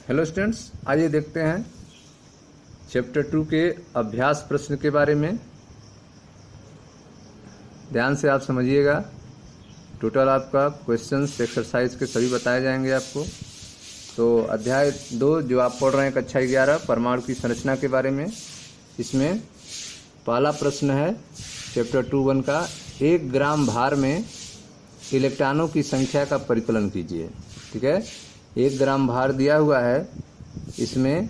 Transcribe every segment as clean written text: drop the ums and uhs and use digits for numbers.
Hello students, आइए देखते हैं चैप्टर 2 के अभ्यास प्रश्न के बारे में। ध्यान से आप समझिएगा। टोटल आपका क्वेश्चंस एक्सरसाइज के सभी बताए जाएंगे आपको। तो अध्याय 2 जो आप पढ़ रहे हैं कक्षा 11 परमाणु की संरचना के बारे में, इसमें पहला प्रश्न है चैप्टर 2(1) का, 1 ग्राम भार में इलेक्ट्रॉनों की संख्या का परिकलन कीजिए। ठीक है, 1 ग्राम भार दिया हुआ है, इसमें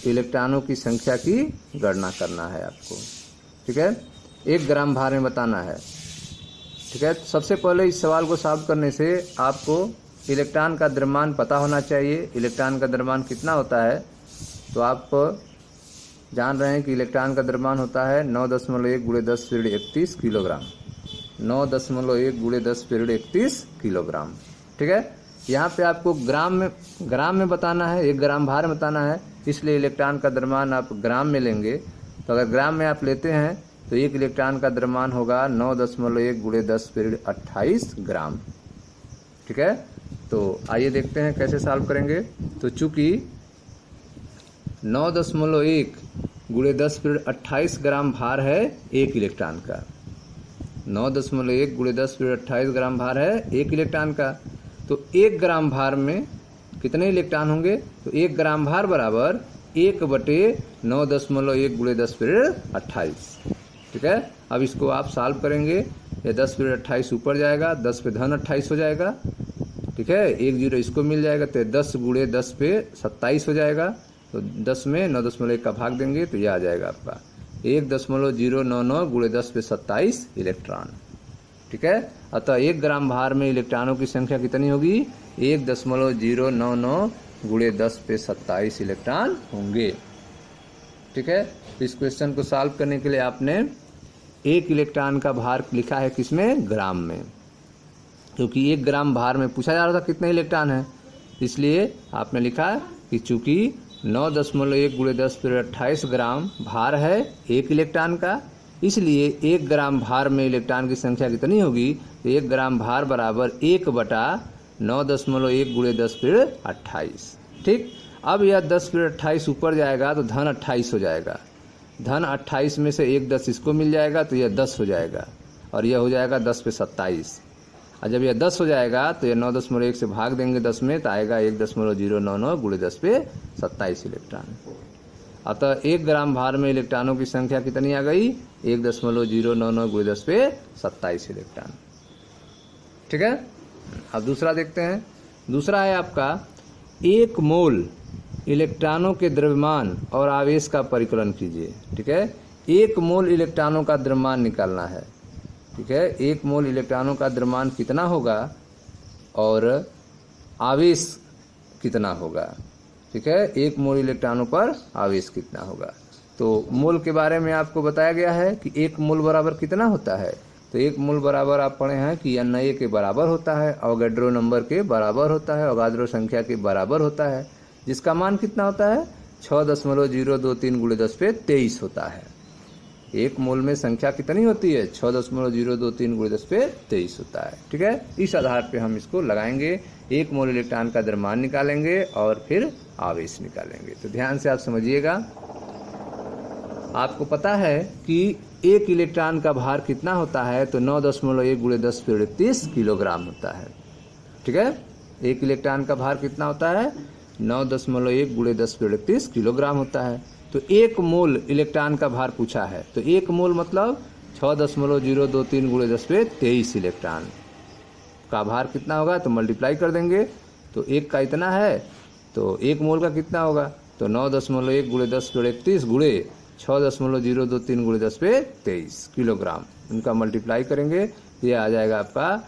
इलेक्ट्रॉनों की संख्या की गणना करना है आपको। ठीक है, 1 ग्राम भार में बताना है। ठीक है, सबसे पहले इस सवाल को सॉल्व करने से आपको इलेक्ट्रॉन का द्रव्यमान पता होना चाहिए। इलेक्ट्रॉन का द्रव्यमान कितना होता है, तो आप जान रहे हैं कि इलेक्ट्रॉन का द्रव्यमान होता है 9.1 × 10⁻31 किलोग्राम। 9.1 × 10⁻31 किलोग्राम। ठीक है, यहाँ पे आपको ग्राम में बताना है, 1 ग्राम भार में बताना है, इसलिए इलेक्ट्रॉन का द्रव्यमान आप ग्राम में लेंगे। तो अगर ग्राम में आप लेते हैं तो 1 इलेक्ट्रॉन का द्रव्यमान होगा 9.1 × 10⁻28 ग्राम। ठीक है, तो आइए देखते हैं कैसे सॉल्व करेंगे। तो चूंकि 9.1 × 10⁻28 ग्राम भार है 1 इलेक्ट्रॉन का, 9.1 × 10⁻28 ग्राम भार है 1 इलेक्ट्रॉन का, तो 1 ग्राम भार में कितने इलेक्ट्रॉन होंगे, तो 1 ग्राम भार बराबर 1/9.1 × 10⁻28। ठीक है, अब इसको आप सॉल्व करेंगे। ये 10⁻28 ऊपर जाएगा, 10 पे धन 28 हो जाएगा। ठीक है, 1 0 इसको मिल जाएगा, तो 10 × 10 पे 27 हो जाएगा। तो 10 में 9.1 का भाग देंगे तो यह आ जाएगा आपका 1.099 × 10 पे 27 इलेक्ट्रॉन। ठीक है, अतः 1 ग्राम भार में इलेक्ट्रॉनों की संख्या कितनी होगी, 1.099 × 10 पे 27 इलेक्ट्रॉन होंगे। ठीक है, तो इस क्वेश्चन को सॉल्व करने के लिए आपने 1 इलेक्ट्रॉन का भार लिखा है किसमें, ग्राम में, क्योंकि 1 ग्राम भार में पूछा जा रहा था कितने इलेक्ट्रॉन है, इसलिए आपने लिखा कि चूंकि 9.1 × 10⁻28 ग्राम भार है 1 इलेक्ट्रॉन का, इसलिए 1 ग्राम भार में इलेक्ट्रॉन की संख्या कितनी होगी, तो 1 ग्राम भार बराबर 1/9.1 × 10⁻28। ठीक, अब यह 10⁻28 ऊपर जाएगा तो धन 28 हो जाएगा, धन 28 में से 1 10 इसको मिल जाएगा तो यह 10 हो जाएगा, और यह हो जाएगा 10 पे 27। और जब यह 10 हो जाएगा तो यह 9.1 से भाग देंगे 10 में, तो आएगा 1.099 × 10 पे 27 इलेक्ट्रॉन। अतः 1 ग्राम भार में इलेक्ट्रॉनों की संख्या कितनी आ गई, 1.099 × 10 पे 27 इलेक्ट्रॉन। ठीक है, अब दूसरा देखते हैं। दूसरा है आपका 1 मोल इलेक्ट्रॉनों के द्रव्यमान और आवेश का परिकलन कीजिए। ठीक है, 1 मोल इलेक्ट्रॉनों का द्रव्यमान निकालना है। ठीक है, 1 मोल इलेक्ट्रॉनों का द्रव्यमान कितना होगा और आवेश कितना होगा। ठीक है, 1 मोल इलेक्ट्रॉनों पर आवेश कितना होगा। तो मोल के बारे में आपको बताया गया है कि 1 मोल बराबर कितना होता है, तो 1 मोल बराबर आप पढ़े हैं कि Na के बराबर होता है, अवोगाड्रो नंबर के बराबर होता है, अवोगाड्रो संख्या के बराबर होता है, जिसका मान कितना होता है 6.023 × 10 पे 23 होता है। 1 मोल में संख्या कितनी होती है, 6.023 × 10 पे 23 होता है। ठीक है, इस आधार पे हम इसको लगाएंगे, 1 मोल इलेक्ट्रॉन का द्रव्यमान निकालेंगे और फिर आवेश निकालेंगे। तो ध्यान से आप समझिएगा। आपको पता है कि 1 इलेक्ट्रॉन का भार कितना होता है, तो 9.1 × 10⁻31 किलोग्राम होता है। ठीक है, 1 इलेक्ट्रॉन का भार कितना होता है, 9.1 × 10⁻31 किलोग्राम होता है। तो 1 मोल इलेक्ट्रॉन का भार पूछा है, तो 1 मोल मतलब 6.023 × 10 पे 23 इलेक्ट्रॉन का भार कितना होगा, तो मल्टीप्लाई कर देंगे। तो 1 का इतना है, तो 1 मोल का कितना होगा, तो 9.1 × 10⁻31 × 6.023 × 10 पे 23 किलोग्राम, इनका मल्टीप्लाई करेंगे, ये आ जाएगा आपका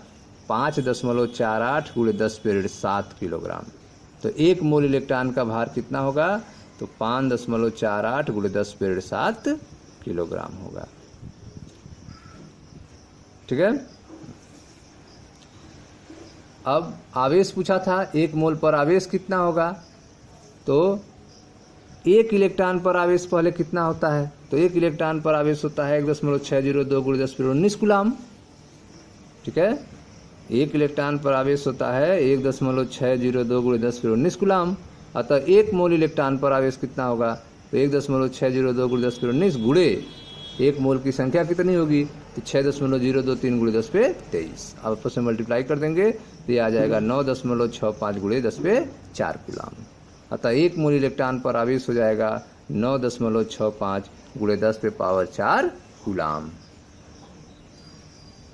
5.48 × 10⁻7 किलोग्राम। तो 1 मोल इलेक्ट्रॉन का भार कितना होगा, तो 5.48 × 10⁻7 किलोग्राम होगा। ठीक है, अब आवेश पूछा था, 1 मोल पर आवेश कितना होगा, तो 1 इलेक्ट्रॉन पर आवेश पहले कितना होता है, तो 1 इलेक्ट्रॉन पर आवेश होता है 1.602 × 10⁻19 कूलम। ठीक है, 1 इलेक्ट्रॉन पर आवेश होता है 1.602 × 10⁻19 कूलम। अतः 1 मोल इलेक्ट्रॉन पर आवेश कितना होगा, तो 1.602 × 10⁻19 गुणे 1 मोल की संख्या कितनी होगी, तो 6.023 × 10⁻23। अब आपस में मल्टीप्लाई कर देंगे तो ये आ जाएगा 9.65 × 10⁻4 कूलाम। अतः 1 मोल इलेक्ट्रॉन पर आवेश हो जाएगा 9.65 × 10⁻4 कूलाम।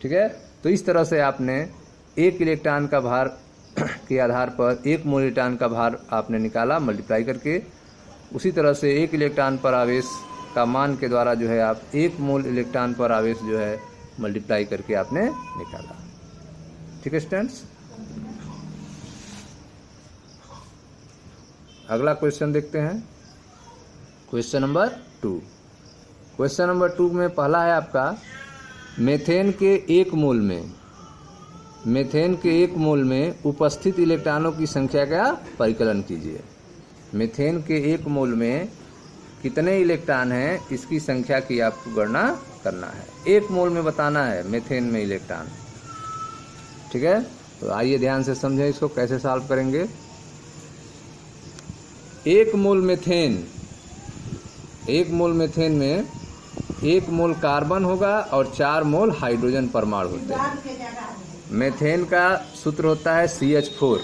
ठीक है, तो इस तरह से आपने 1 इलेक्ट्रॉन का भार के आधार पर 1 मोल इलेक्ट्रॉन का भार आपने निकाला मल्टीप्लाई करके। उसी तरह से 1 इलेक्ट्रॉन पर आवेश का मान के द्वारा जो है आप 1 मोल इलेक्ट्रॉन पर आवेश जो है मल्टीप्लाई करके आपने निकाला। ठीक है स्टूडेंट्स, अगला क्वेश्चन देखते हैं, क्वेश्चन नंबर 2। क्वेश्चन नंबर 2 में पहला है आपका, मेथेन के 1 मोल में उपस्थित इलेक्ट्रॉनों की संख्या का परिकलन कीजिए। मेथेन के 1 मोल में कितने इलेक्ट्रॉन हैं, इसकी संख्या की आपको गणना करना है। 1 मोल में बताना है मेथेन में इलेक्ट्रॉन। ठीक है, तो आइए ध्यान से समझें इसको कैसे सॉल्व करेंगे। 1 मोल मेथेन में 1 मोल कार्बन होगा और 4 मोल हाइड्रोजन परमाणु होते हैं। मेथेन का सूत्र होता है CH4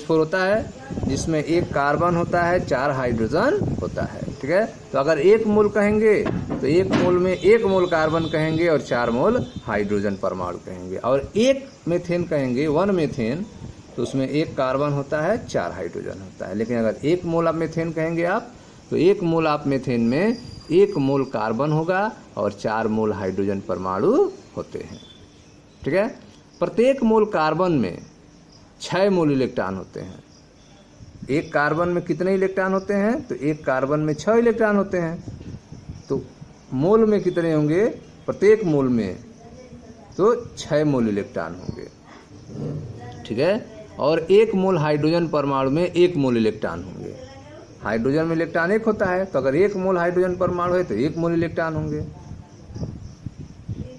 होता है, जिसमें 1 कार्बन होता है, 4 हाइड्रोजन होता है। ठीक है, तो अगर 1 मोल कहेंगे तो 1 मोल में 1 मोल कार्बन कहेंगे और 4 मोल हाइड्रोजन परमाणु कहेंगे। और 1 मेथेन कहेंगे 1 मेथेन, तो उसमें 1 कार्बन होता है, 4 हाइड्रोजन होता है। लेकिन अगर 1 मोल आप मेथेन कहेंगे आप, तो 1 मोल आप मेथेन में 1 मोल कार्बन होगा और 4 मोल हाइड्रोजन परमाणु होते हैं। ठीक है, प्रत्येक मोल कार्बन में 6 मोल इलेक्ट्रॉन होते हैं। 1 कार्बन में कितने इलेक्ट्रॉन होते हैं, तो 1 कार्बन में 6 इलेक्ट्रॉन होते हैं। तो मोल में कितने होंगे, प्रत्येक मोल में तो 6 मोल इलेक्ट्रॉन होंगे। ठीक है, और 1 मोल हाइड्रोजन परमाणु में 1 मोल इलेक्ट्रॉन होंगे। हाइड्रोजन में इलेक्ट्रॉन 1 होता है, तो अगर 1 मोल हाइड्रोजन परमाणु है तो 1 मोल इलेक्ट्रॉन होंगे।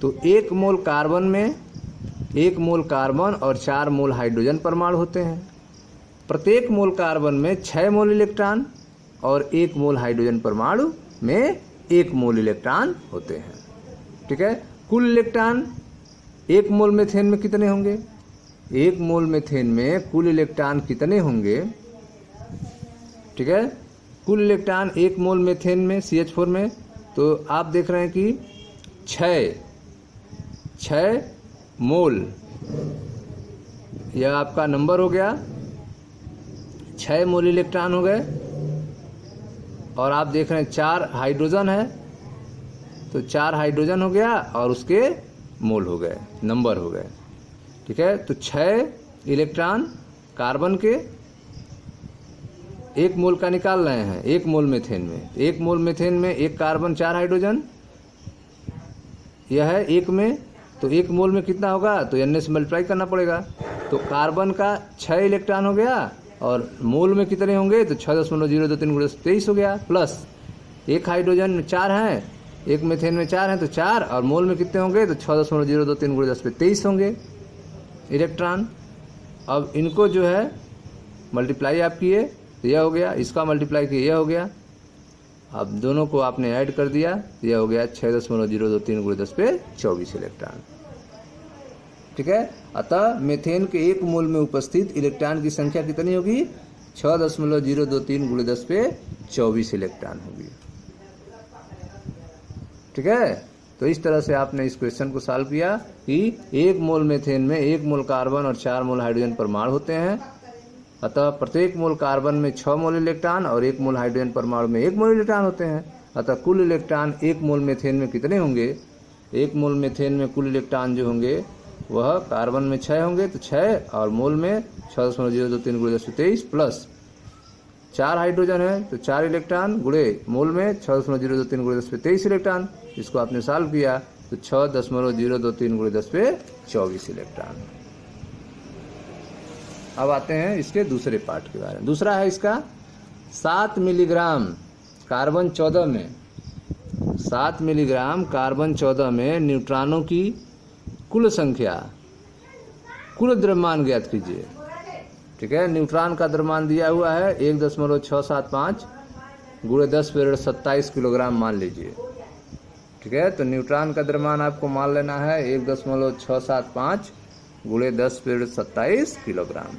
तो 1 मोल कार्बन में 1 मोल कार्बन और 4 मोल हाइड्रोजन परमाणु होते हैं। प्रत्येक मोल कार्बन में 6 मोल इलेक्ट्रॉन और 1 मोल हाइड्रोजन परमाणु में 1 मोल इलेक्ट्रॉन होते हैं। ठीक है, कुल इलेक्ट्रॉन 1 मोल मेथेन में कितने होंगे, 1 मोल मेथेन में कुल इलेक्ट्रॉन कितने होंगे। ठीक है, कुल इलेक्ट्रॉन 1 मोल मेथेन में CH4 में, तो आप देख रहे हैं कि 6 मोल, यह आपका नंबर हो गया। 6 मोल इलेक्ट्रॉन हो गए। और आप देख रहे हैं 4 हाइड्रोजन है, तो 4 हाइड्रोजन हो गया और उसके मोल हो गए, नंबर हो गए। ठीक है, तो 6 इलेक्ट्रॉन कार्बन के 1 मोल का निकाल रहे हैं 1 मोल मेथेन में। 1 मोल मेथेन में 1 कार्बन 4 हाइड्रोजन, यह है 1 में, तो 1 मोल में कितना होगा, तो n से मल्टीप्लाई करना पड़ेगा। तो कार्बन का 6 इलेक्ट्रॉन हो गया और मोल में कितने होंगे, तो 6.023 × 10⁻23 हो गया, प्लस 1 हाइड्रोजन में 4 हैं, 1 मेथेन में 4 हैं, तो 4, और मोल में कितने होंगे, तो 6.023 × 10⁻23 होंगे इलेक्ट्रॉन। अब इनको जो है मल्टीप्लाई आप किए तो यह हो गया, इसका मल्टीप्लाई किए यह हो गया। अब दोनों को आपने ऐड कर दिया, यह हो गया 6.023 × 10⁻24 इलेक्ट्रॉन। ठीक है, अतः मेथेन के 1 मोल में उपस्थित इलेक्ट्रॉन की संख्या कितनी होगी, 6.023 × 10⁻24 इलेक्ट्रॉन होगी। ठीक है, तो इस तरह से आपने इस क्वेश्चन को सॉल्व किया कि 1 मोल मेथेन में 1 मोल कार्बन और 4 मोल हाइड्रोजन परमाणु होते हैं। अतः प्रत्येक मोल कार्बन में 6 मोल इलेक्ट्रॉन और 1 मोल हाइड्रोजन परमाणु में 1 मोल इलेक्ट्रॉन होते हैं। अतः कुल इलेक्ट्रॉन 1 मोल मेथेन में कितने होंगे, 1 मोल मेथेन में कुल इलेक्ट्रॉन जो होंगे वह कार्बन में 6 होंगे, तो 6, और मोल में 6.023 × 10⁻23 प्लस 4 हाइड्रोजन है, तो 4 इलेक्ट्रॉन गुणे मोल में 6.023 × 10⁻23 इलेक्ट्रॉन। इसको आपने सॉल्व किया तो 6.023 × 10⁻24 इलेक्ट्रॉन। अब आते हैं इसके दूसरे पार्ट के बारे में। दूसरा है इसका 7 मिलीग्राम कार्बन 14 में 7 मिलीग्राम कार्बन 14 में न्यूट्रॉनों की कुल संख्या, कुल द्रव्यमान ज्ञात कीजिए। ठीक ठीक है। न्यूट्रॉन का द्रव्यमान दिया हुआ है 1.675 गुणे 10⁻27 किलोग्राम मान लीजिए, ठीक है। तो न्यूट्रॉन का द्रव्यमान आपको मान लेना है 1.675 गुणे 10⁻27 किलोग्राम।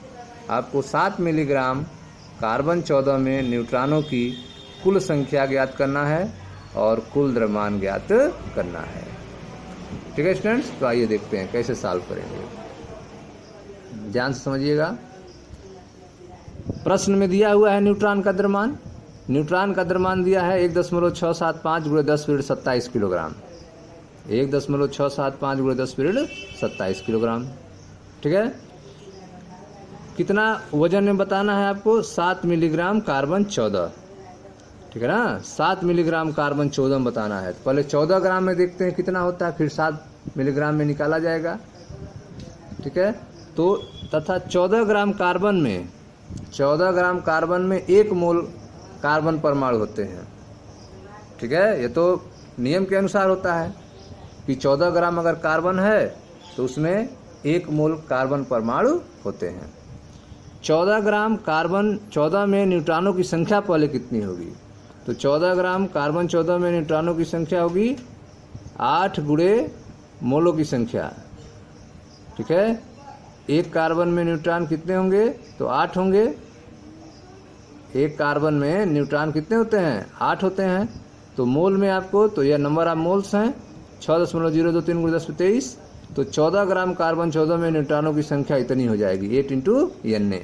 आपको 7 मिलीग्राम कार्बन 14 में न्यूट्रॉनों की कुल संख्या ज्ञात करना है और कुल द्रव्यमान ज्ञात करना है, ठीक है स्टूडेंट्स। तो आइए देखते हैं कैसे सॉल्व करेंगे, ध्यान से समझिएगा। प्रश्न में दिया हुआ है न्यूट्रॉन का द्रव्यमान। न्यूट्रॉन का द्रव्यमान दिया है 1.675 गुणे 10⁻27 किलोग्राम, 1.675 गुणे 10⁻27 किलोग्राम, ठीक है। कितना वजन में बताना है आपको, 7 मिलीग्राम कार्बन 14, ठीक है ना। 7 मिलीग्राम कार्बन 14 में बताना है। तो पहले 14 ग्राम में देखते हैं कितना होता है, फिर 7 मिलीग्राम में निकाला जाएगा, ठीक है। तो तथा 14 ग्राम कार्बन में 1 मोल कार्बन परमाणु होते हैं, ठीक है। ये तो नियम के अनुसार होता है कि 14 ग्राम अगर कार्बन है तो उसमें 1 मोल कार्बन परमाणु होते हैं। 14 ग्राम कार्बन 14 में न्यूट्रॉनों की संख्या पहले कितनी होगी, तो 14 ग्राम कार्बन 14 में न्यूट्रॉनों की संख्या होगी 8 गुणे मोलों की संख्या, ठीक है। एक कार्बन में न्यूट्रॉन कितने होंगे, तो 8 होंगे। एक कार्बन में न्यूट्रॉन कितने होते हैं, 8 होते हैं। तो मोल में आपको, तो यह नंबर ऑफ मोल्स हैं 6.023 गुणे 10⁻23। तो 14 ग्राम कार्बन 14 में न्यूट्रॉनों की संख्या इतनी हो जाएगी 8 × Na,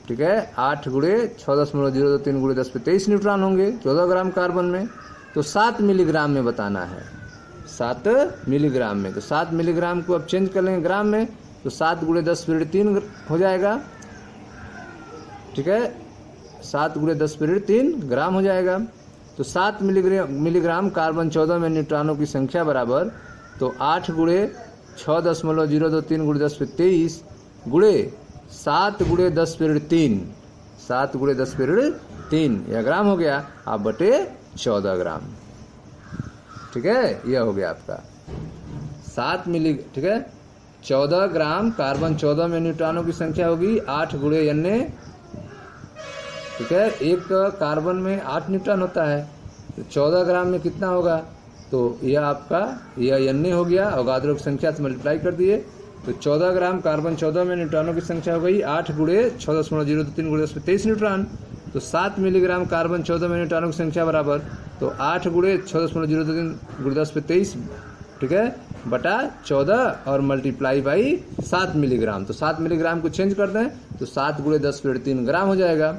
ठीक है। 8 गुणे 6.023 गुणे 10⁻23 न्यूट्रॉन होंगे 14 ग्राम कार्बन में। तो 7 मिलीग्राम में बताना है, 7 मिलीग्राम में। तो 7 मिलीग्राम को अब चेंज कर लेंगे ग्राम में, तो 7 गुणे 10⁻3 हो जाएगा, ठीक है। 7 गुणे 10⁻3 ग्राम हो जाएगा। तो 7 मिलीग्राम कार्बन 14 में न्यूट्रॉनों की संख्या बराबर, तो 8 गुणे 6.023 गुणे 10⁻23 गुणे 7 गुणे 10⁻3, 7 गुणे 10⁻3 यह ग्राम हो गया, आप बटे 14 ग्राम, ठीक है। यह हो गया आपका 7 मिली, ठीक है। 14 ग्राम कार्बन 14 में न्यूट्रॉनों की संख्या होगी 8 गुणे Na, ठीक है। एक कार्बन में 8 न्यूट्रॉन होता है, तो 14 ग्राम में कितना होगा, तो यह आपका यह Na हो गया, अवगाद्रो की संख्या से मल्टीप्लाई कर दिए। तो 14 ग्राम कार्बन 14 में न्यूट्रॉनों की संख्या हो गई 8 गुणे 6.023 गुणे 10⁻23 न्यूट्रॉन। तो 7 मिलीग्राम कार्बन 14 में न्यूट्रॉनों की संख्या बराबर, तो 8 गुणे 6.023 गुणे 10⁻23, ठीक है, बटा 14 और मल्टीप्लाई बाई 7 मिलीग्राम। तो 7 मिलीग्राम को चेंज कर दें तो 7 गुणे 10⁻3 ग्राम हो जाएगा,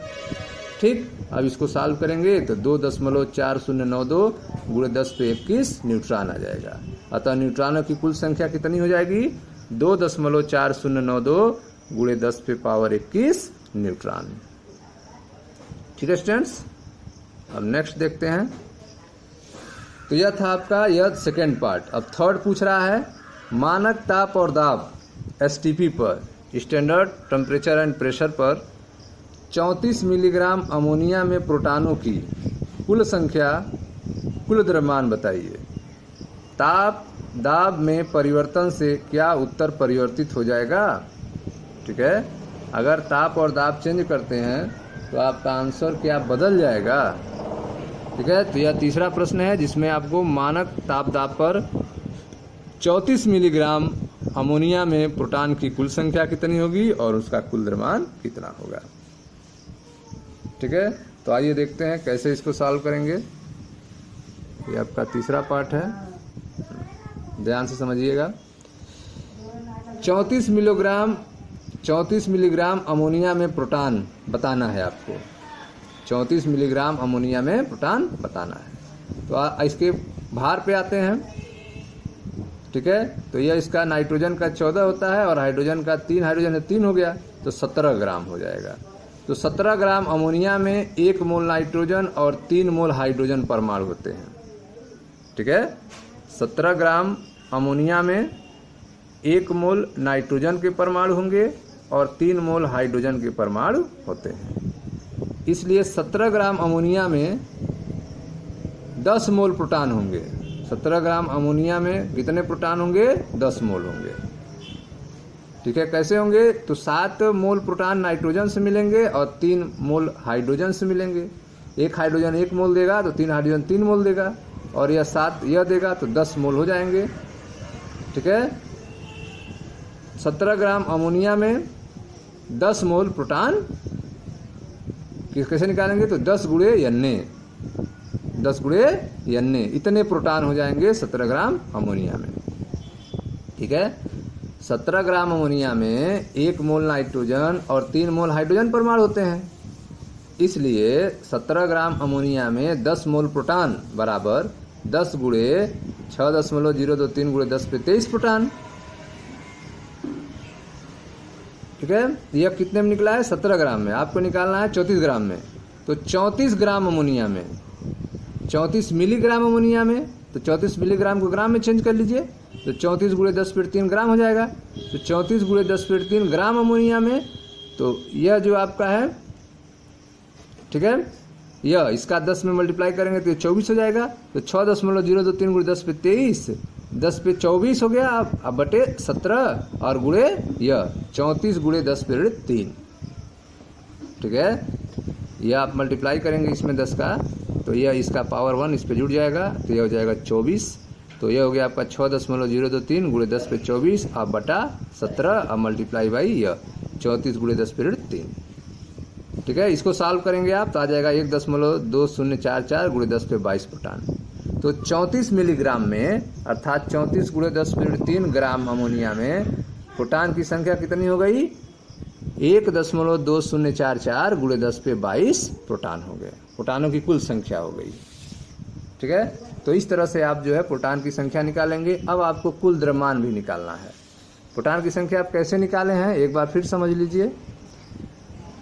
ठीक। अब इसको सॉल्व करेंगे तो 2.4092 गुणे 10⁻21 न्यूट्रॉन आ जाएगा। अतः न्यूट्रॉनों की कुल संख्या कितनी हो जाएगी, 2.4092 गुणे 10⁻21 न्यूट्रॉन, ठीक है स्टूडेंट्स। अब नेक्स्ट देखते हैं। तो यह था आपका यह सेकेंड पार्ट। अब थर्ड पूछ रहा है, मानक ताप और दाब STP पर, स्टैंडर्ड टेम्परेचर एंड प्रेशर पर 34 मिलीग्राम अमोनिया में प्रोटॉनों की कुल संख्या, कुल द्रव्यमान बताइए। ताप दाब में परिवर्तन से क्या उत्तर परिवर्तित हो जाएगा, ठीक है। अगर ताप और दाब चेंज करते हैं तो आपका आंसर क्या बदल जाएगा, ठीक है। तो यह तीसरा प्रश्न है जिसमें आपको मानक ताप दाब पर 34 मिलीग्राम अमोनिया में प्रोटॉन की कुल संख्या कितनी होगी और उसका कुल द्रव्यमान कितना होगा, ठीक है। तो आइए देखते हैं कैसे इसको सॉल्व करेंगे। ये आपका तीसरा पार्ट है, ध्यान से समझिएगा। 34 मिलीग्राम अमोनिया में प्रोटॉन बताना है आपको, 34 मिलीग्राम अमोनिया में प्रोटॉन बताना है। तो इसके भार पे आते हैं, ठीक है। तो यह इसका नाइट्रोजन का 14 होता है और हाइड्रोजन का 3, हाइड्रोजन है 3 हो गया, तो 17 ग्राम हो जाएगा। तो 17 ग्राम अमोनिया में 1 मोल नाइट्रोजन और 3 मोल हाइड्रोजन परमाणु होते हैं, ठीक है। 17 ग्राम अमोनिया में 1 मोल नाइट्रोजन के परमाणु होंगे और 3 मोल हाइड्रोजन के परमाणु होते हैं। इसलिए 17 ग्राम अमोनिया में 10 मोल प्रोटॉन होंगे। 17 ग्राम अमोनिया में कितने प्रोटॉन होंगे, 10 मोल होंगे, ठीक है, कैसे होंगे? तो 7 मोल प्रोटॉन नाइट्रोजन से मिलेंगे और 3 मोल हाइड्रोजन से मिलेंगे। एक हाइड्रोजन 1 मोल देगा तो 3 हाइड्रोजन 3 मोल देगा, और यह 7 यह देगा तो 10 मोल हो जाएंगे। ठीक है, 17 ग्राम अमोनिया में 10 मोल प्रोटॉन कैसे निकालेंगे? तो 10 गुणे N, 10 गुणे N, इतने प्रोटॉन हो जाएंगे 17 ग्राम अमोनिया में। ठीक है, 17 ग्राम अमोनिया में 1 मोल नाइट्रोजन और 3 मोल हाइड्रोजन परमाणु होते हैं, इसलिए 17 ग्राम अमोनिया में 10 मोल प्रोटॉन बराबर 10 गुणे 6.023 गुणे 10 पे 23 प्रोटॉन। ठीक है, यह कितने में निकला है? 17 ग्राम में। आपको निकालना है 34 ग्राम में। तो 34 ग्राम अमोनिया में, 34 मिलीग्राम अमोनिया में, तो 34 मिलीग्राम को ग्राम में चेंज कर लीजिए, तो 34 गुणे 10⁻³ ग्राम हो जाएगा। तो 34 गुणे 10⁻³ ग्राम अमोनिया में, तो यह जो आपका है, ठीक है, यह इसका 10 में मल्टीप्लाई करेंगे तो 24 हो जाएगा। तो 6.023 गुणे 10 पे 23, 10 पे 24 हो गया। अब बटे 17 और गुणे यह 34 गुणे 10⁻³। ठीक है, यह आप मल्टीप्लाई करेंगे इसमें 10 का, तो यह इसका पावर 1 इस पे जुड़ जाएगा, तो यह हो जाएगा 24। तो यह हो गया आपका 6.023 गुणे 10 पे 24 अब बटा 17 अब मल्टीप्लाई बाई यह 34 गुणे 10⁻³। ठीक है, इसको सॉल्व करेंगे आप तो आ जाएगा 1.2044 गुणे 10 पे 22 प्रोटॉन। तो 34 मिलीग्राम में अर्थात 34 गुणे 10⁻³ ग्राम अमोनिया में प्रोटॉन की संख्या कितनी हो गई? 1.2044 गुणे 10 पे 22 प्रोटॉन हो गए। प्रोटॉनों की कुल संख्या हो गई। ठीक है, तो इस तरह से आप जो है प्रोटॉन की संख्या निकालेंगे। अब आपको कुल द्रव्यमान भी निकालना है। प्रोटॉन की संख्या आप कैसे निकाले हैं एक बार फिर समझ लीजिए।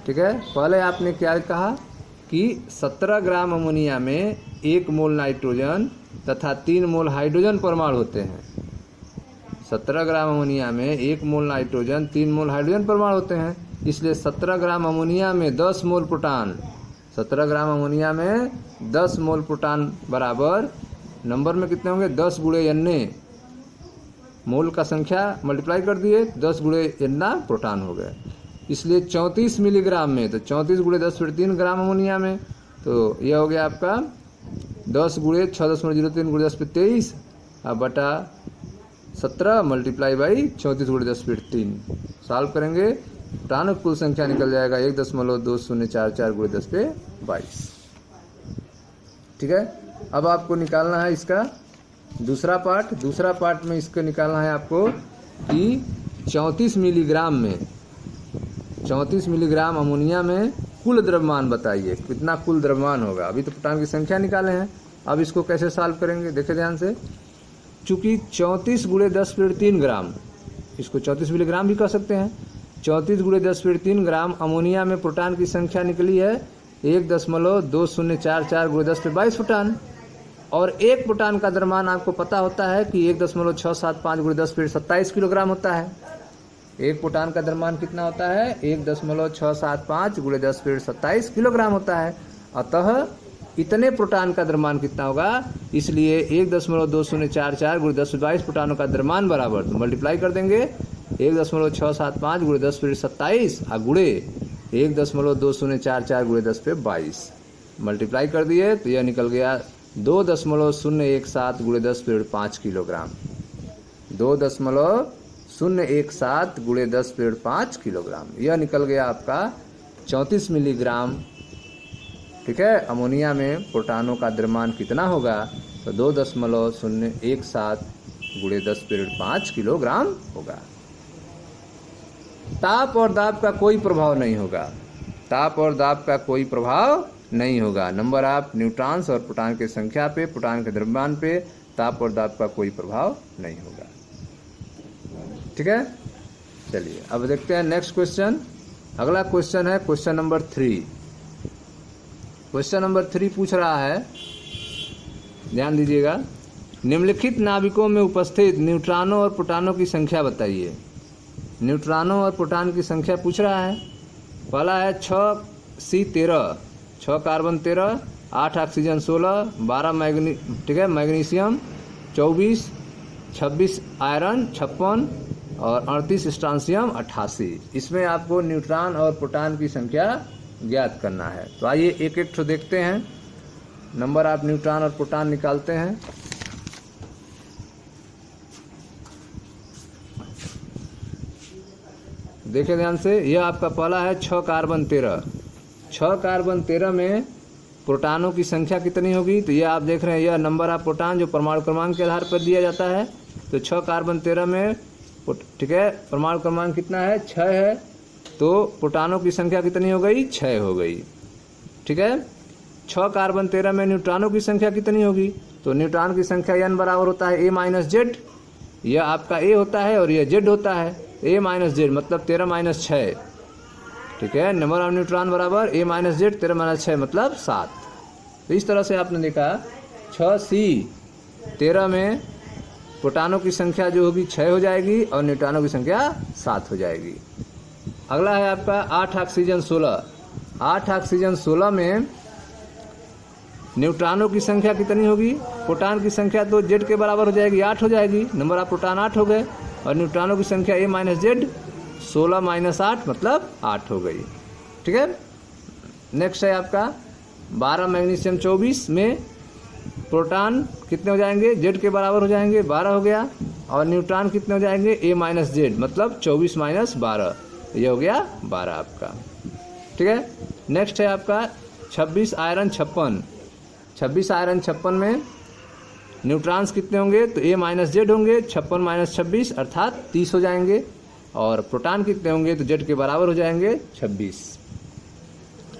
ठीक है, पहले आपने क्या कहा कि 17 ग्राम अमोनिया में 1 मोल नाइट्रोजन तथा 3 मोल हाइड्रोजन परमाणु होते हैं। 17 ग्राम अमोनिया में 1 मोल नाइट्रोजन 3 मोल हाइड्रोजन परमाणु होते हैं, इसलिए 17 ग्राम अमोनिया में 10 मोल प्रोटॉन, 17 ग्राम अमोनिया में 10 मोल प्रोटॉन बराबर नंबर में कितने होंगे? 10 गुणे N, मोल का संख्या मल्टीप्लाई कर दिए, 10 गुणे N प्रोटॉन हो गए। इसलिए 34 मिलीग्राम में, तो 34 गुणे 10⁻³ ग्राम अमोनिया में, तो यह हो गया आपका 10 गुणे 6.023 गुणे 10 पे 23 अब बटा 17 मल्टीप्लाई बाई 34 गुणे 10⁻³ सॉल्व करेंगे, प्रोटॉन की कुल संख्या निकल जाएगा 1.2044 गुणे 10 पे 22। ठीक है, अब आपको निकालना है इसका दूसरा पार्ट। दूसरा पार्ट में इसको निकालना है आपको कि 34 मिलीग्राम में, 34 मिलीग्राम अमोनिया में कुल द्रव्यमान बताइए, कितना कुल द्रव्यमान होगा। अभी तो प्रोटॉन की संख्या निकाले हैं, अब इसको कैसे सॉल्व करेंगे देखिए ध्यान से। चूंकि 34 गुणे 10⁻³ ग्राम, इसको 34 मिलीग्राम भी कह सकते हैं, 34 गुणे 10⁻³ ग्राम अमोनिया में प्रोटॉन की संख्या निकली है 1.2044 गुणे 10 पे 22 प्रोटॉन, और एक प्रोटॉन का द्रव्यमान आपको पता होता है कि 1.675 गुणे 10 पे 27 किलोग्राम होता है। एक प्रोटॉन का द्रव्यमान कितना होता है? 1.675 गुणे 10 पे 27 किलोग्राम होता है। अतः इतने प्रोटॉन का द्रव्यमान कितना होगा? इसलिए 1.2044 गुणे 10 पे 22 प्रोटॉनों का द्रव्यमान बराबर, तो मल्टीप्लाई कर देंगे 1.675 गुणे 10 पे 27 और गुणे 1.2044 गुणे 10 पे 22 मल्टीप्लाई कर दिए, तो यह निकल गया 2.017 गुणे 10 पे 5 किलोग्राम, 2.017 गुणे 10 पे 5 किलोग्राम। यह निकल गया आपका 34 मिलीग्राम। ठीक है, अमोनिया में प्रोटॉनों का द्रव्यमान कितना होगा? तो 2.017 गुणे 10 पे 5 किलोग्राम होगा। ताप और दाब का कोई प्रभाव नहीं होगा, ताप और दाब का कोई प्रभाव नहीं होगा। नंबर ऑफ न्यूट्रॉन्स और प्रोटॉन की संख्या पे, प्रोटॉन के द्रव्यमान पे ताप और दाब का कोई प्रभाव नहीं होगा। ठीक है, चलिए अब देखते हैं नेक्स्ट क्वेश्चन। अगला क्वेश्चन है क्वेश्चन नंबर 3। क्वेश्चन नंबर 3 पूछ रहा है, ध्यान दीजिएगा, निम्नलिखित नाभिकों में उपस्थित न्यूट्रॉनों और प्रोटॉनों की संख्या बताइए। न्यूट्रॉनों और प्रोटॉन की संख्या पूछ रहा है। पहला है 6C13, 6 carbon 13, 8 oxygen 16, 12 magnesium 24, 26 iron 56, और 38 स्ट्रांसियम 88। इसमें आपको न्यूट्रॉन और प्रोटॉन की संख्या ज्ञात करना है। तो आइए एक एक ठो देखते हैं। नंबर आप न्यूट्रॉन और प्रोटॉन निकालते हैं। देखिए ध्यान से, यह आपका पहला है 6 कार्बन 13। 6 कार्बन 13 में प्रोटॉनों की संख्या कितनी होगी? तो यह आप देख रहे हैं, यह नंबर ऑफ प्रोटॉन जो परमाणु क्रमांक के आधार पर दिया जाता है। तो 6 कार्बन 13 में, ठीक है, परमाणु क्रमांक कितना है? 6 है। तो प्रोटॉनों की संख्या कितनी हो गई? 6 हो गई। ठीक है। 6 कार्बन 13 में न्यूट्रॉनों की संख्या कितनी होगी? तो न्यूट्रॉन की संख्या n बराबर होता है A-Z। यह आपका A होता है और यह Z होता है। A-Z मतलब 13 - 6। ठीक है। नंबर ऑफ न्यूट्रॉन बराबर A-Z 13 - 6 मतलब 7। तो इस तरह से आपने देखा 6C 13 में प्रोटॉनों की संख्या जो होगी 6 हो जाएगी और न्यूट्रॉनों की संख्या 7 हो जाएगी। अगला है आपका 8 ऑक्सीजन 16। 8 ऑक्सीजन 16 में न्यूट्रॉनों की संख्या कितनी होगी? प्रोटॉन की संख्या तो Z के बराबर हो जाएगी, 8 हो जाएगी। नंबर ऑफ प्रोटॉन 8 हो गए और न्यूट्रॉनों की संख्या A-Z 16 - 8 मतलब 8 हो गई। ठीक है। नेक्स्ट है आपका 12 मैग्नीशियम 24 में प्रोटॉन कितने हो जाएंगे? Z के बराबर हो जाएंगे, 12 हो गया। और न्यूट्रॉन कितने हो जाएंगे? A-Z मतलब 24 - 12, ये हो गया 12 आपका। ठीक है। नेक्स्ट है आपका 26 आयरन 56। 26 आयरन 56 में न्यूट्रॉन्स कितने होंगे? तो A-Z होंगे, 56 - 26 अर्थात 30 हो जाएंगे। और प्रोटॉन कितने होंगे? तो Z के बराबर हो जाएंगे 26।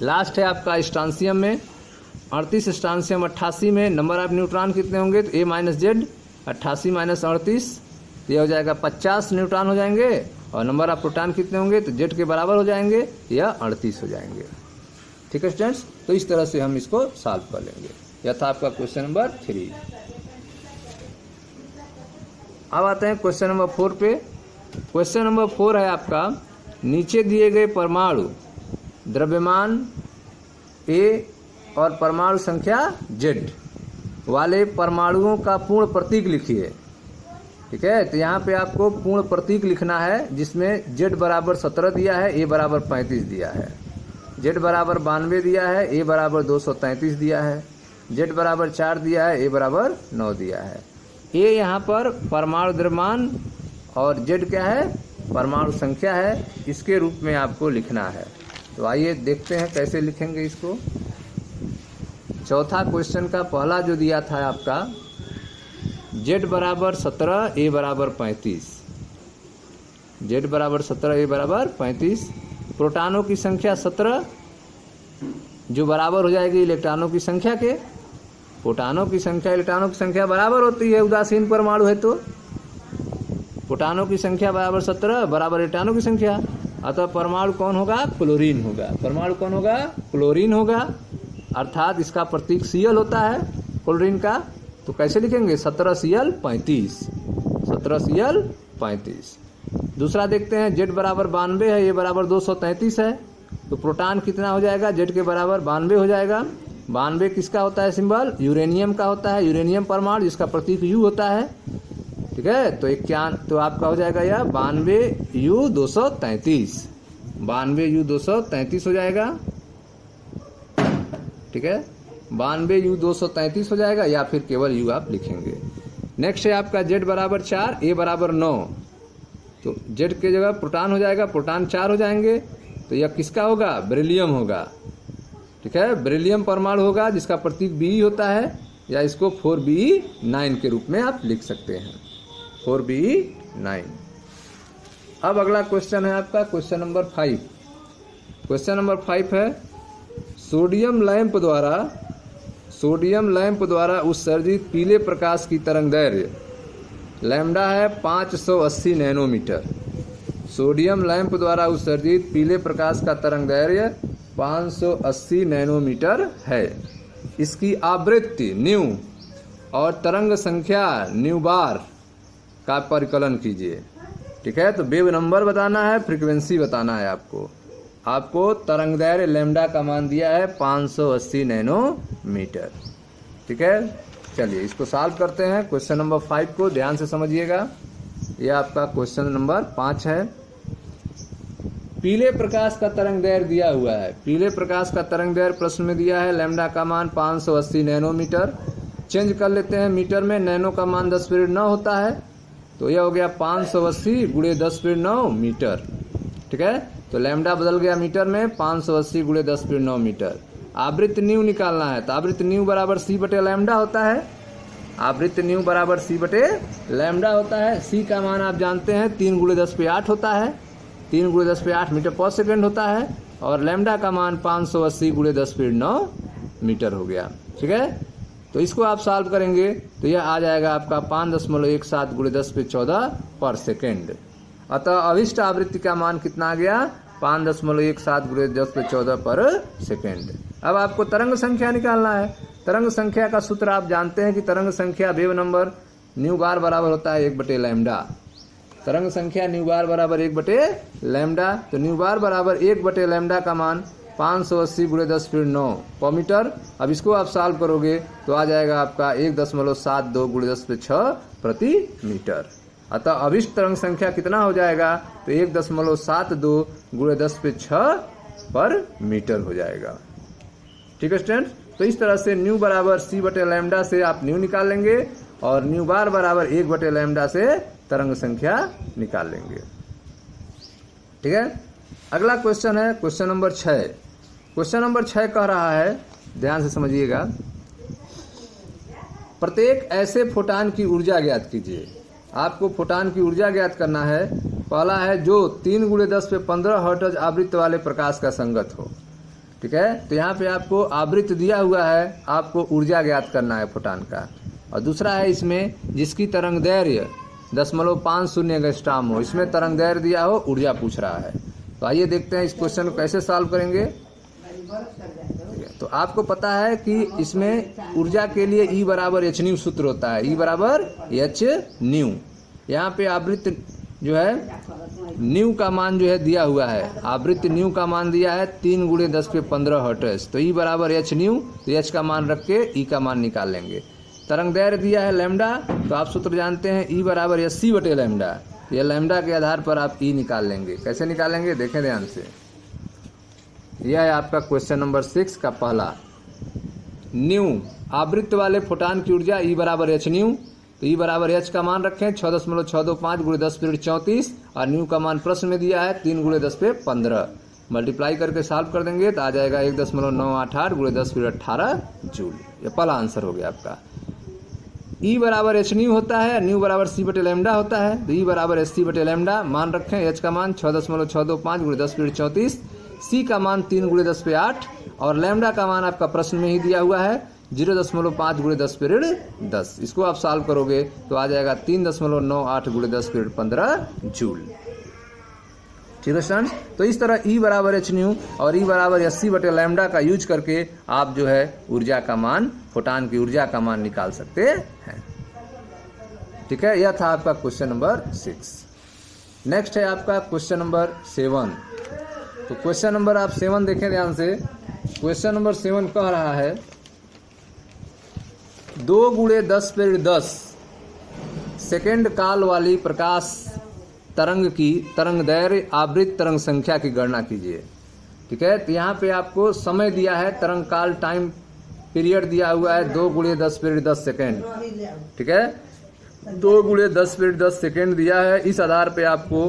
लास्ट है आपका स्ट्रांसियम में 38 स्ट्रांसियम 88 में नंबर ऑफ न्यूट्रॉन कितने होंगे? तो A-Z 88 - 38, ये हो जाएगा 50 न्यूट्रॉन हो जाएंगे। और नंबर ऑफ प्रोटॉन कितने होंगे? तो Z के बराबर हो जाएंगे या 38 हो जाएंगे। ठीक है स्टूडेंट्स। तो इस तरह से हम इसको सॉल्व कर लेंगे। यह था आपका क्वेश्चन नंबर 3। अब आते हैं क्वेश्चन नंबर 4 पे। क्वेश्चन नंबर 4 है आपका, नीचे दिए गए परमाणु द्रव्यमान A और परमाणु संख्या Z वाले परमाणुओं का पूर्ण प्रतीक लिखिए। ठीक है। तो यहाँ पे आपको पूर्ण प्रतीक लिखना है, जिसमें Z बराबर 17 दिया है, A बराबर 35 दिया है, Z बराबर 92 दिया है, A बराबर 233 दिया है, Z बराबर 4 दिया है, A बराबर 9 दिया है। A यहाँ पर परमाणु द्रव्यमान और Z क्या है? परमाणु संख्या है। इसके रूप में आपको लिखना है। तो आइए देखते हैं कैसे लिखेंगे इसको। चौथा क्वेश्चन का पहला जो दिया था आपका, Z बराबर 17, A बराबर 35। Z बराबर 17, A बराबर 35। प्रोटॉनों की संख्या 17 जो बराबर हो जाएगी इलेक्ट्रॉनों की संख्या के। प्रोटॉनों की संख्या इलेक्ट्रॉनों की संख्या बराबर होती है, उदासीन परमाणु है तो प्रोटॉनों की संख्या बराबर 17 बराबर इलेक्ट्रॉनों की संख्या। अतः परमाणु कौन होगा? क्लोरीन होगा। परमाणु कौन होगा? क्लोरीन होगा। अर्थात इसका प्रतीक Cl होता है क्लोरीन का। तो कैसे लिखेंगे? 17Cl 35, 17Cl 35। दूसरा देखते हैं, Z बराबर 92 है, A बराबर 233 है। तो प्रोटॉन कितना हो जाएगा? Z के बराबर 92 हो जाएगा। 92 किसका होता है सिंबल? यूरेनियम का होता है। यूरेनियम परमाणु जिसका प्रतीक U होता है। ठीक है। तो 91 तो आपका हो जाएगा यह 92U233, 92U233 हो जाएगा। ठीक है। 92U233 हो जाएगा, या फिर केवल U आप लिखेंगे। नेक्स्ट है आपका Z बराबर 4, A बराबर 9। तो Z के जगह प्रोटॉन हो जाएगा, प्रोटॉन 4 हो जाएंगे। तो यह किसका होगा? बेरिलियम होगा। ठीक है। बेरिलियम परमाणु होगा जिसका प्रतीक Be होता है, या इसको 4Be9 के रूप में आप लिख सकते हैं, 4Be9। अब अगला क्वेश्चन है आपका क्वेश्चन नंबर 5। क्वेश्चन नंबर 5 है, सोडियम लैंप द्वारा उत्सर्जित पीले प्रकाश की तरंगदैर्घ्य लैम्डा है 580 नैनोमीटर। सोडियम लैंप द्वारा उत्सर्जित पीले प्रकाश का तरंगदैर्घ्य 580 नैनोमीटर है। इसकी आवृत्ति न्यू और तरंग संख्या न्यू बार का परिकलन कीजिए। ठीक है। तो वेव नंबर बताना है, फ्रीक्वेंसी बताना है आपको तरंगदैर्घ्य लैम्डा का मान दिया है 580 नैनोमीटर। ठीक है। चलिए इसको सॉल्व करते हैं। क्वेश्चन नंबर 5 को ध्यान से समझिएगा। ये आपका क्वेश्चन नंबर 5 है। पीले प्रकाश का तरंग दैर्घ्य दिया हुआ है। पीले प्रकाश का तरंग दैर्घ्य प्रश्न में दिया है, लैम्डा का मान 580 नैनोमीटर। चेंज कर लेते हैं मीटर में, नैनो का मान 10⁻9 होता है, तो यह हो गया 580 गुणे 10⁻9 मीटर। ठीक है, तो लैम्डा बदल गया मीटर में, 580 गुणे 10⁻9 मीटर। आवृत्त न्यू निकालना है, तो आवृत्त न्यू बराबर सी बटे लैम्डा होता है। आवृत्त न्यू बराबर सी बटे लैम्डा होता है। सी का मान आप जानते हैं 3 गुणे 10⁸ होता है, 3 गुणे 10⁸ मीटर पर सेकेंड होता है, और लैम्डा का मान 580 गुणे 10⁻9 मीटर हो गया। ठीक है, तो इसको आप सॉल्व करेंगे तो यह आ जाएगा आपका 5.17 गुणे 10⁻14 पर सेकेंड। अतः अभिष्ट आवृत्ति का मान कितना आ गया, 5.17 गुणे 10⁻14 पर सेकेंड। अब आपको तरंग संख्या निकालना है। तरंग संख्या का सूत्र आप जानते हैं कि तरंग संख्या वेव नंबर न्यू बार बराबर होता है 1 बटे लैम्डा। तरंग संख्या न्यू बार बराबर 1 बटे लैम्डा, तो न्यू बार बराबर 1 बटे लैम्डा का मान 580 गुणे 10⁻9 पर मीटर। अब इसको आप सॉल्व करोगे तो आ जाएगा आपका 1.72 गुणे 10⁻6 प्रति मीटर। अतः अभिष्ट तरंग संख्या कितना हो जाएगा, तो 1.72 गुणे 10⁻6 पर मीटर हो जाएगा। ठीक है स्टूडेंट, तो इस तरह से न्यू बराबर सी बटे लैम्डा से आप न्यू निकाल लेंगे, और न्यू बार बराबर 1 बटे लैम्डा से तरंग संख्या निकाल लेंगे। ठीक है, अगला क्वेश्चन है क्वेश्चन नंबर 6। क्वेश्चन नंबर 6 कह रहा है, ध्यान से समझिएगा, प्रत्येक ऐसे फोटान की ऊर्जा ज्ञात कीजिए। आपको फोटान की ऊर्जा ज्ञात करना है। पहला है जो 3 गुणे 10⁻15 हर्ट्ज आवृत्त वाले प्रकाश का संगत हो। ठीक है, तो यहाँ पे आपको आवृत्त दिया हुआ है, आपको ऊर्जा ज्ञात करना है फोटान का। और दूसरा है इसमें जिसकी तरंग दैर्घ्य 0.50 एंगस्ट्रॉम हो, इसमें तरंग दैर्घ्य दिया हो, ऊर्जा पूछ रहा है। तो आइए देखते हैं इस क्वेश्चन को कैसे सॉल्व करेंगे। तो आपको पता है कि इसमें ऊर्जा के लिए E बराबर एच न्यू सूत्र होता है, E बराबर एच न्यू। यहाँ पे आवृत्त जो है न्यू का मान जो है दिया हुआ है, आवृत्त न्यू का मान दिया है 3 गुणे 10⁻15 हर्ट्ज, तो E बराबर एच न्यू, तो एच का मान रख के E का मान निकाल लेंगे। तरंग दैर्घ्य दिया है लैम्डा, तो आप सूत्र जानते हैं E बराबर 80 बटे लैम्डा। यह लैम्डा के आधार पर आप E निकाल लेंगे। कैसे निकालेंगे देखें ध्यान से। यह है आपका क्वेश्चन नंबर 6 का पहला। न्यू आवृत्त वाले फोटान की ऊर्जा E बराबर एच न्यू, तो E बराबर एच का मान रखें 6.625 गुणे 10⁻34, और न्यू का मान प्रश्न में दिया है 3 गुणे 10⁻15। मल्टीप्लाई करके सॉल्व कर देंगे तो आ जाएगा 1.988 गुणे 10⁻18 जूल। ये पहला आंसर हो गया आपका। E बराबर एच न्यू होता है, न्यू बराबर सी बटे लैम्डा होता है, तो E बराबर एच सी बटे लैम्डा। मान रखें एच का मान 6.625 गुणे 10⁻34, सी का मान 3 गुणे 10⁻8, और लैम्डा का मान आपका प्रश्न में ही दिया हुआ है 0.5 गुणे 10⁻10। इसको आप सॉल्व करोगे तो आ जाएगा 3.98 गुणे 10⁻15 जूल। ठीक है स्टूडेंट्स, तो इस तरह E बराबर एच न्यू और E बराबर 80 बटे लैम्डा का यूज करके आप जो है ऊर्जा का मान, फोटान की ऊर्जा का मान निकाल सकते हैं। ठीक है, यह था आपका क्वेश्चन नंबर 6। नेक्स्ट है आपका क्वेश्चन नंबर 7। तो क्वेश्चन नंबर आप 7 देखें ध्यान से। क्वेश्चन नंबर 7 कह रहा है 2 गुणे 10⁻10 सेकेंड काल वाली प्रकाश तरंग की तरंग दैर्घ्य आवृत्त तरंग संख्या की गणना कीजिए। ठीक है, तो यहाँ पे आपको समय दिया है, तरंग काल टाइम पीरियड दिया हुआ है 2 गुणे 10⁻10 सेकेंड। ठीक है, 2 गुणे 10⁻10 सेकेंड दिया है। इस आधार पे आपको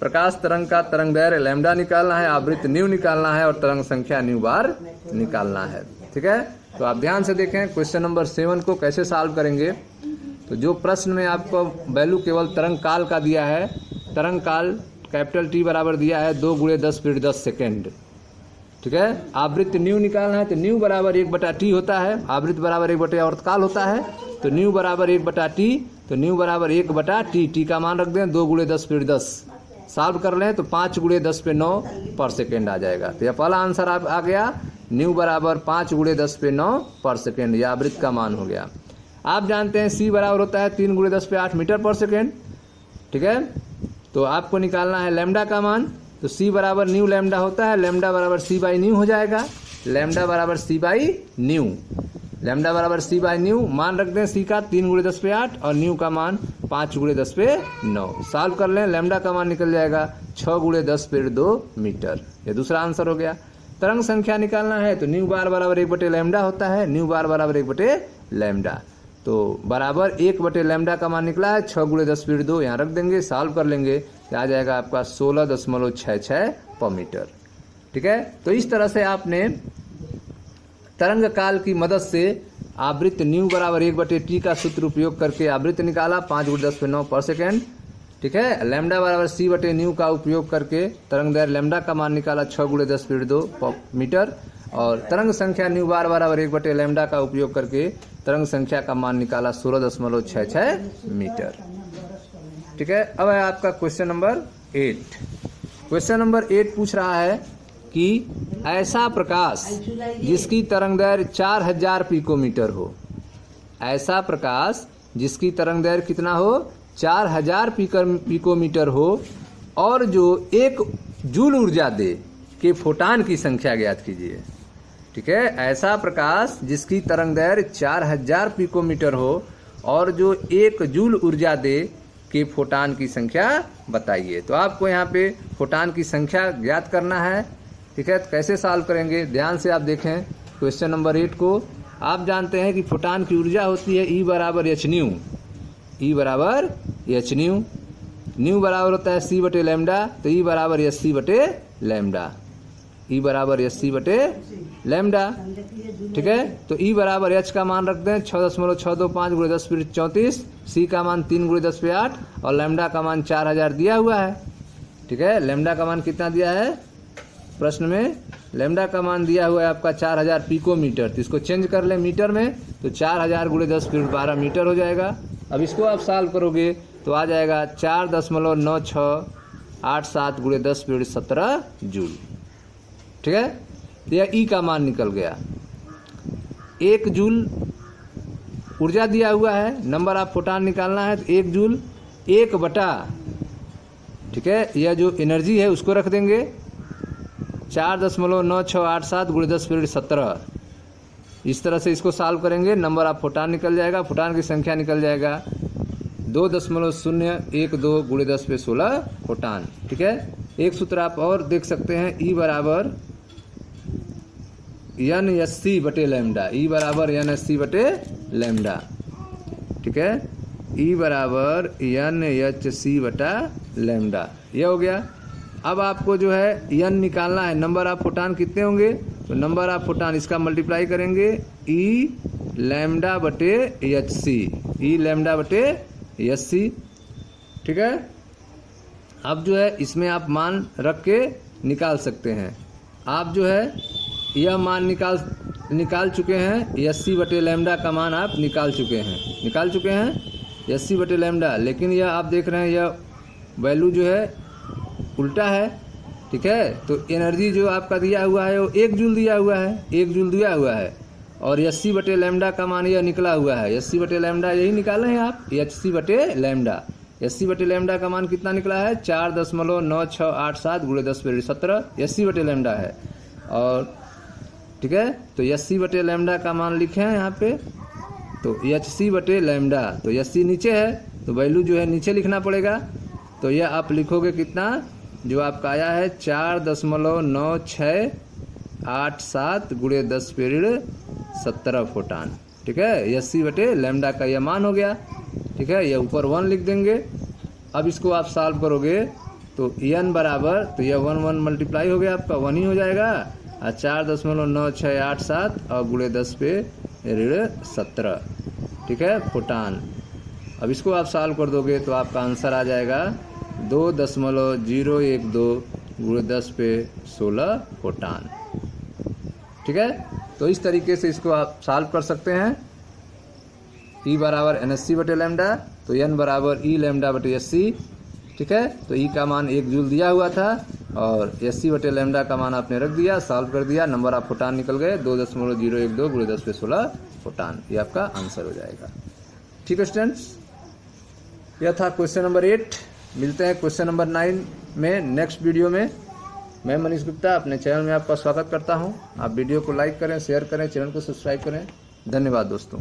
प्रकाश तरंग का तरंग दैर्घ्य लैम्डा निकालना है, आवृत्त न्यू निकालना है, और तरंग संख्या न्यू बार निकालना है। ठीक है, तो आप ध्यान से देखें क्वेश्चन नंबर 7 को कैसे सॉल्व करेंगे। तो जो प्रश्न में आपको वैल्यू केवल तरंग काल का दिया है, तरंग काल कैपिटल T बराबर दिया है 2 गुणे 10⁻10 सेकेंड। ठीक है, आवृत्त न्यू निकालना है, तो न्यू बराबर 1/T होता है, आवृत्त बराबर 1 आवर्तकाल होता है, तो न्यू बराबर 1/T, तो न्यू बराबर 1/T। T का मान रख दें 2 गुणे 10⁻10। सॉल्व कर लें तो 5 गुणे 10⁻9 पर सेकेंड आ जाएगा। तो यह पहला आंसर आप आ गया, न्यू बराबर 5 गुणे 10⁻9 पर सेकेंड, यह आवृत्त का मान हो गया। आप जानते हैं C बराबर होता है 3 गुणे 10⁸ मीटर पर सेकेंड। ठीक है, तो आपको निकालना है लैम्डा का मान, तो C बराबर न्यू लैम्डा होता है, लैम्डा बराबर C बाई न्यू हो जाएगा, लैम्डा बराबर C बाई न्यू। लैम्डा बराबर सी बाय न्यू, मान रख दें सी का 3 × 10⁸ और न्यू का मान 5 × 10⁹। सॉल्व कर लें, लैम्डा का मान निकल जाएगा 6 × 10⁻² मीटर। ये दूसरा आंसर हो गया। तरंग संख्या निकालना है तो न्यू बार बराबर 1/λ होता है, न्यू बार बराबर 1/λ, तो बराबर 1/λ का मान निकला है 6 × 10⁻²। यहाँ रख देंगे, सॉल्व कर लेंगे तो आ जाएगा आपका 16.66 पर मीटर। ठीक है, तो इस तरह से आपने तरंग काल की मदद से आवृत्त न्यू बराबर 1/t का सूत्र उपयोग करके आवृत्त निकाला 5 × 10⁹ पर सेकेंड। ठीक है, लैम्डा बराबर c/न्यू का उपयोग करके तरंग दैर्घ्य लैम्डा का मान निकाला 6 × 10⁻² पर मीटर, और तरंग संख्या न्यू बार बराबर 1/λ का उपयोग करके तरंग संख्या का मान निकाला 16.66 मीटर। ठीक है, अब है आपका क्वेश्चन नंबर 8। क्वेश्चन नंबर 8 पूछ रहा है कि ऐसा प्रकाश जिसकी तरंगदैर्घ्य 4000 पिकोमीटर हो, ऐसा प्रकाश जिसकी तरंगदैर्घ्य कितना हो 4000 पिकोमीटर हो और जो 1 जूल ऊर्जा दे के फोटान की संख्या ज्ञात कीजिए। ठीक है, ऐसा प्रकाश जिसकी तरंगदैर्घ्य 4000 पिकोमीटर हो और जो 1 जूल ऊर्जा दे के फोटान की संख्या बताइए। तो आपको यहाँ पे फोटान की संख्या ज्ञात करना है। ठीक है, तो कैसे सॉल्व करेंगे, ध्यान से आप देखें क्वेश्चन नंबर 8 को। आप जानते हैं कि फोटान की ऊर्जा होती है E बराबर h न्यू, E बराबर h न्यू, न्यू बराबर होता है c/λ, तो E बराबर sc/λ, E बराबर sc/λ। ठीक है, तो E बराबर h का मान रख दें 6.625 × 10⁻34, C का मान 3 × 10⁸ और लैम्डा का मान 4000 दिया हुआ है। ठीक है, लैम्डा का मान कितना दिया है प्रश्न में, लैम्डा का मान दिया हुआ है आपका 4000 पिकोमीटर, तो इसको चेंज कर लें मीटर में, तो 4000 × 10⁻12 मीटर हो जाएगा। अब इसको आप सॉल्व करोगे तो आ जाएगा 4.9687 × 10⁻17 जूल। ठीक है, तो यह ई का मान निकल गया। 1 जूल ऊर्जा दिया हुआ है, नंबर ऑफ फोटान निकालना है, तो 1 जूल 1/, ठीक है, यह जो एनर्जी है उसको रख देंगे 4.9687 × 10⁻17। इस तरह से इसको सॉल्व करेंगे, नंबर ऑफ फोटान निकल जाएगा, फोटान की संख्या निकल जाएगा 2.012 × 10⁻16 फोटान। ठीक है, एक सूत्र आप और देख सकते हैं, E बराबर NSc/λ, E बराबर NSc/λ। ठीक है, E बराबर NHc/λ, यह हो गया। अब आपको जो है n निकालना है, नंबर ऑफ फोटान कितने होंगे, तो नंबर ऑफ फोटान इसका मल्टीप्लाई करेंगे E λ/hc, E λ/hc। ठीक है, अब जो है इसमें आप मान रख के निकाल सकते हैं। आप जो है यह मान निकाल चुके हैं, sc/λ का मान आप निकाल चुके हैं sc/λ, लेकिन यह आप देख रहे हैं यह वैल्यू जो है उल्टा है। ठीक है, तो एनर्जी जो आपका दिया हुआ है वो 1 जूल दिया हुआ है, और sc/λ का मान यह निकला हुआ है, sc/λ यही निकाले हैं आप, hc/λ। sc/λ का मान कितना निकला है 4.9687 × 10⁻17 sc/λ है। और ठीक है, तो sc/λ का मान लिखे हैं यहाँ पे, तो hc/λ, तो sc नीचे है तो वैल्यू जो है नीचे लिखना पड़ेगा। तो यह आप लिखोगे कितना, जो आपका आया है 4.9687 × 10⁻17 फोटान। ठीक है, sc/λ का यह मान हो गया। ठीक है, यह ऊपर 1 लिख देंगे। अब इसको आप सॉल्व करोगे तो n बराबर, तो यह 1 मल्टीप्लाई हो गया आपका 1 ही हो जाएगा, और 4.9687 और × 10⁻17। ठीक है, फोटान। अब इसको आप सॉल्व कर दोगे तो आपका आंसर आ जाएगा 2.012 × 10⁻16 फोटान। ठीक है, तो इस तरीके से इसको आप सॉल्व कर सकते हैं। E बराबर NSc/λ, तो n बराबर E λ/sc। ठीक है, तो E का मान 1 जूल दिया हुआ था और sc/λ का मान आपने रख दिया, सॉल्व कर दिया, नंबर ऑफ फोटान निकल गए 2.012 × 10⁻16 फोटान। ये आपका आंसर हो जाएगा। ठीक है स्टूडेंट्स, यह था क्वेश्चन नंबर 8। मिलते हैं क्वेश्चन नंबर 9 में नेक्स्ट वीडियो में। मैं मनीष गुप्ता अपने चैनल में आपका स्वागत करता हूं। आप वीडियो को लाइक करें, शेयर करें, चैनल को सब्सक्राइब करें। धन्यवाद दोस्तों।